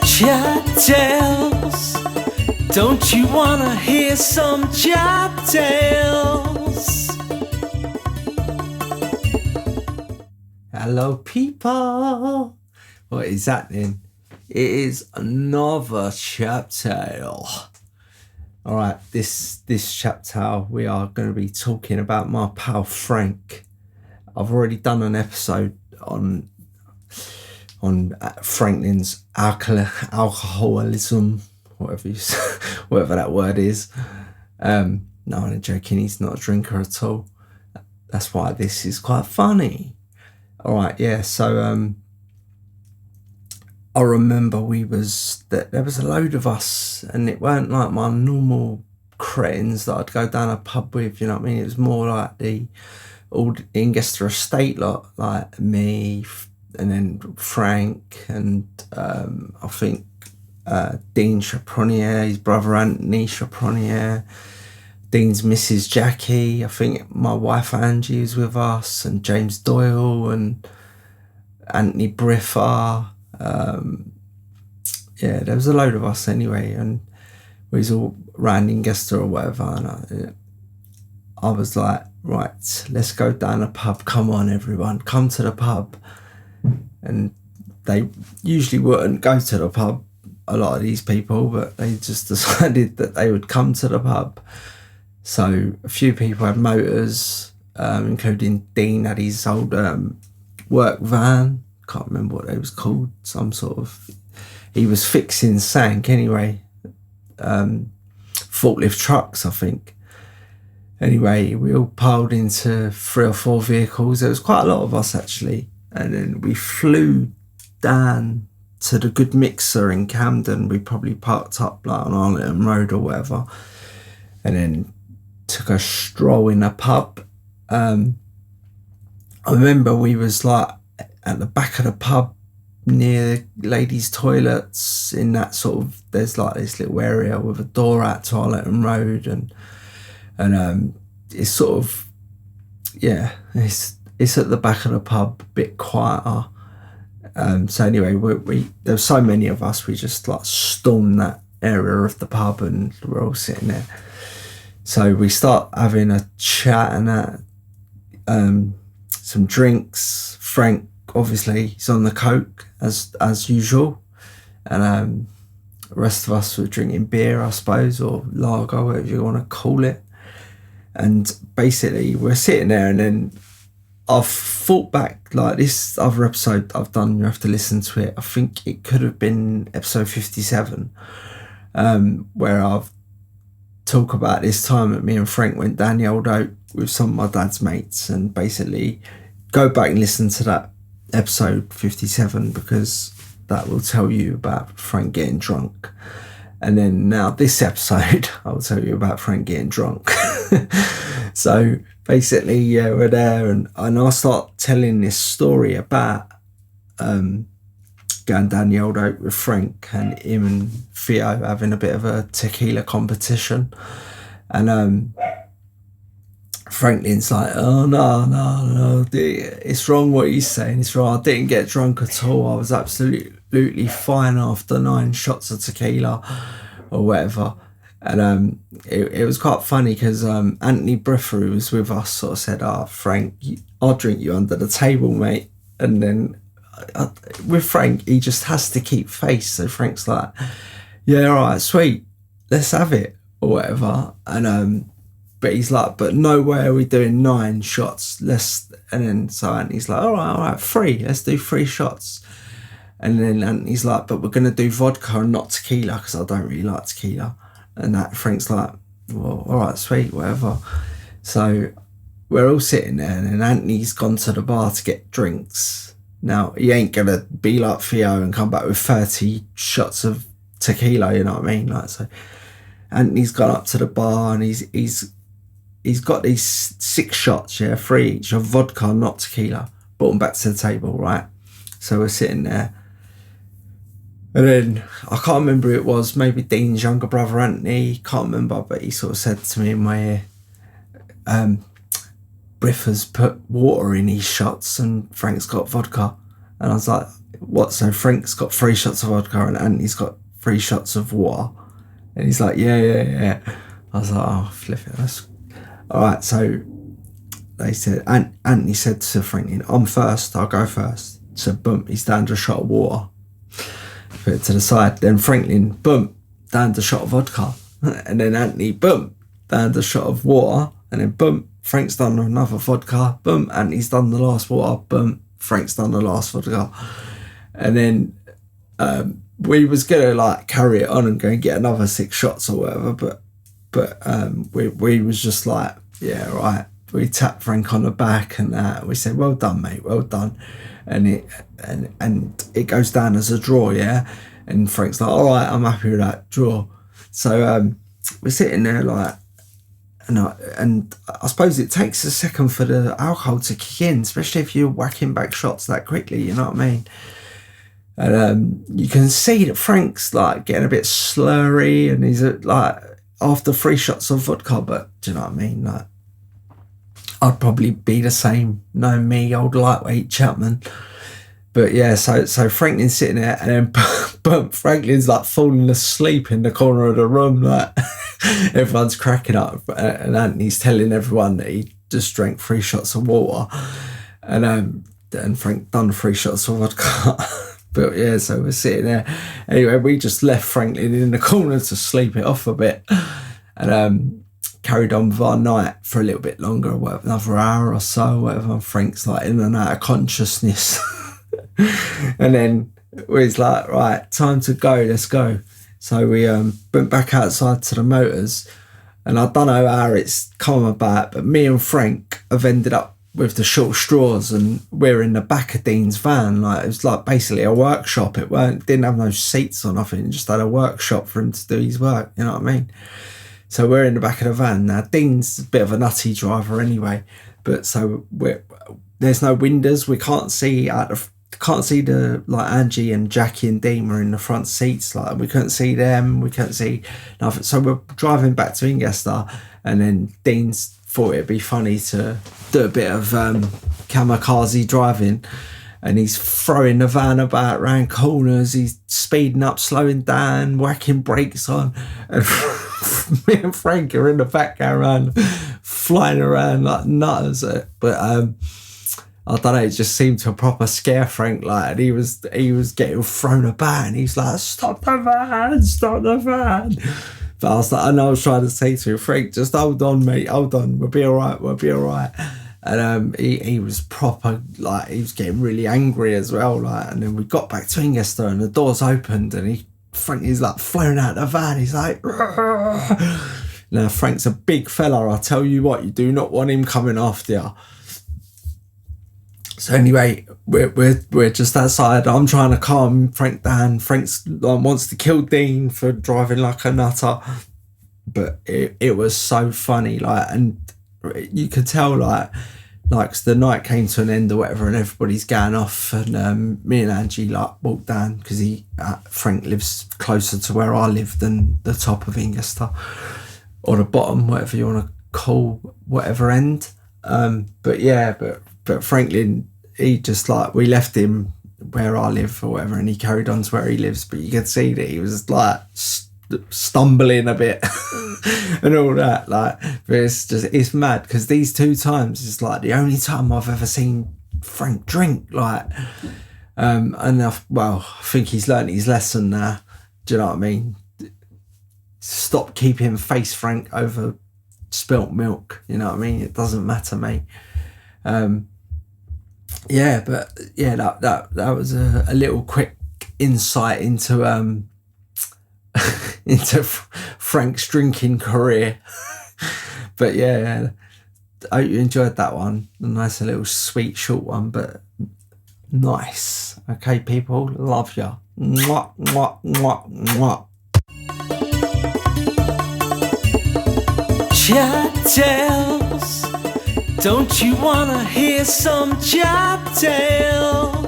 Chat tales. Don't you wanna hear some chat tales? Hello people. What is happening? It is another chat tale. Alright, this chat tale we are going to be talking about my pal Frank. I've already done an episode on Franklin's alcoholism, whatever that word is. No, I'm joking, he's not a drinker at all. That's why this is quite funny. Alright, yeah, so I remember there was a load of us, and it weren't like my normal cretins that I'd go down a pub with, you know what I mean? It was more like the old Ingester estate lot, like me, and then Frank, and I think Dean Chapronier, his brother Anthony Chapronier, Dean's Mrs. Jackie, I think my wife Angie was with us, and James Doyle, and Anthony Briffa. Yeah, there was a load of us anyway, and we was all round Ingester or whatever, and I was like, right, let's go down a pub, come on everyone, come to the pub. And they usually wouldn't go to the pub, a lot of these people, but they just decided that they would come to the pub. So a few people had motors, including Dean had his old work van, can't remember what it was called, some sort of, he was fixing sank anyway, forklift trucks I think. Anyway, we all piled into 3 or 4 vehicles. There was quite a lot of us actually, and then we flew down to the Good Mixer in Camden. We probably parked up like on Arlington Road or whatever, and then took a stroll in a pub. I remember we was like at the back of the pub near ladies' toilets, in that sort of, there's like this little area with a door out to Arlington Road, and it's sort of, yeah, it's at the back of the pub, a bit quieter. So anyway, there were so many of us, we just like stormed that area of the pub, and we're all sitting there. So we start having a chat and some drinks. Frank, obviously, he's on the coke as usual, and the rest of us were drinking beer, I suppose, or lager, whatever you want to call it. And basically we're sitting there, and then I've thought back, like this other episode I've done, you have to listen to it, I think it could have been episode 57, where I've talk about this time that me and Frank went down the old oak with some of my dad's mates, and basically go back and listen to that episode 57, because that will tell you about Frank getting drunk. And then now this episode I'll tell you about Frank getting drunk. So basically, yeah, we're there, and I start telling this story about going down the old oak with Frank, and him and Theo having a bit of a tequila competition. And Franklin's like, oh no, it's wrong what he's saying, it's wrong, I didn't get drunk at all, I was absolutely fine after 9 shots of tequila or whatever. And it was quite funny, because Anthony Briffa, who was with us, sort of said, Frank, I'll drink you under the table, mate. And then with Frank, he just has to keep face, so Frank's like, yeah, all right, sweet, let's have it or whatever. And but he's like, but no way are we doing 9 shots, and then so Anthony's like, all right, 3, let's do 3 shots. And then Anthony's like, but we're gonna do vodka and not tequila, because I don't really like tequila. And that Frank's like, well, all right, sweet, whatever. So we're all sitting there, and then Anthony's gone to the bar to get drinks. Now, he ain't gonna be like Theo and come back with 30 shots of tequila, you know what I mean? Like, so Anthony's gone up to the bar, and he's got these 6 shots, 3 each of vodka, not tequila, brought them back to the table, right? So we're sitting there, and then I can't remember who it was, maybe Dean's younger brother Anthony, can't remember, but he sort of said to me in my ear, Briffa's put water in his shots and Frank's got vodka. And I was like, what? So Frank's got 3 shots of vodka and Anthony's got 3 shots of water. And he's like, yeah. I was like, oh, flip it. That's all right. So they said, Anthony said to Franklin, I'm first, I'll go first. So boom, he's down to a shot of water. Put it to the side. Then Franklin, boom, down to a shot of vodka. And then Anthony, boom, down to a shot of water. And then boom, Frank's done another vodka. Boom, Anthony's done the last water. Boom, Frank's done the last vodka. And then we was gonna like carry it on and go and get another 6 shots or whatever, but we was just like, yeah, right. We tapped Frank on the back and we said, well done, mate, well done. And it goes down as a draw, yeah. And Frank's like, all right, I'm happy with that draw. So we're sitting there like, and I suppose it takes a second for the alcohol to kick in, especially if you're whacking back shots that quickly, you know what I mean? And you can see that Frank's like getting a bit slurry and he's like after 3 shots of vodka, but do you know what I mean? Like, I'd probably be the same, knowing me, old lightweight Chapman. But yeah, so Franklin's sitting there and then Franklin's like falling asleep in the corner of the room, like everyone's cracking up, and Anthony's telling everyone that he just drank 3 shots of water, and Frank done 3 shots of vodka. But yeah, so we're sitting there. Anyway, we just left Franklin in the corner to sleep it off a bit, and carried on with our night for a little bit longer, whatever, another hour or so, whatever. Frank's like in and out of consciousness. And then we was like, right, time to go, let's go. So we went back outside to the motors, and I don't know how it's come about, but me and Frank have ended up with the short straws, and we're in the back of Dean's van. Like, it was like basically a workshop. It didn't have no seats or nothing. It just had a workshop for him to do his work, you know what I mean? So we're in the back of the van. Now, Dean's a bit of a nutty driver anyway, but so there's no windows. We can't see the like Angie and Jackie and Dean were in the front seats. Like, we couldn't see them. We couldn't see nothing. So we're driving back to Ingester, and then Dean's thought it'd be funny to do a bit of kamikaze driving, and he's throwing the van about around corners. He's speeding up, slowing down, whacking brakes on, and me and Frank are in the background flying around like nutters. But I don't know, it just seemed to proper scare Frank, like, and he was getting thrown about, and he's like, stop the van. But I was like, I know I was trying to say to him, Frank, just hold on, mate, hold on, we'll be all right. And he was proper, like, he was getting really angry as well, like, and then we got back to Ingester and the doors opened, and Frank's like flown out the van. He's like, "Rrr." Now Frank's a big fella, I tell you what, you do not want him coming after you. So anyway, we're just outside. I'm trying to calm Frank down. Frank's wants to kill Dean for driving like a nutter, but it was so funny, like, and you could tell, like the night came to an end or whatever, and everybody's going off, and me and Angie like walked down, because Frank lives closer to where I live than the top of Ingester, or the bottom, whatever you want to call whatever end. But yeah, but Franklin, he just, like, we left him where I live or whatever, and he carried on to where he lives, but you could see that he was like stumbling a bit and all that, like, but it's mad, because these 2 times is like the only time I've ever seen Frank drink, like, and I think he's learnt his lesson now. Do you know what I mean? Stop keeping face Frank over spilt milk, you know what I mean? It doesn't matter, mate. Yeah, but yeah, that was a little quick insight into into Frank's drinking career. But yeah, I hope you enjoyed that one. A nice little sweet short one, but nice. Okay, people, love ya. Mwah, mwah, mwah, mwah. Chat tales. Don't you wanna hear some chat tales?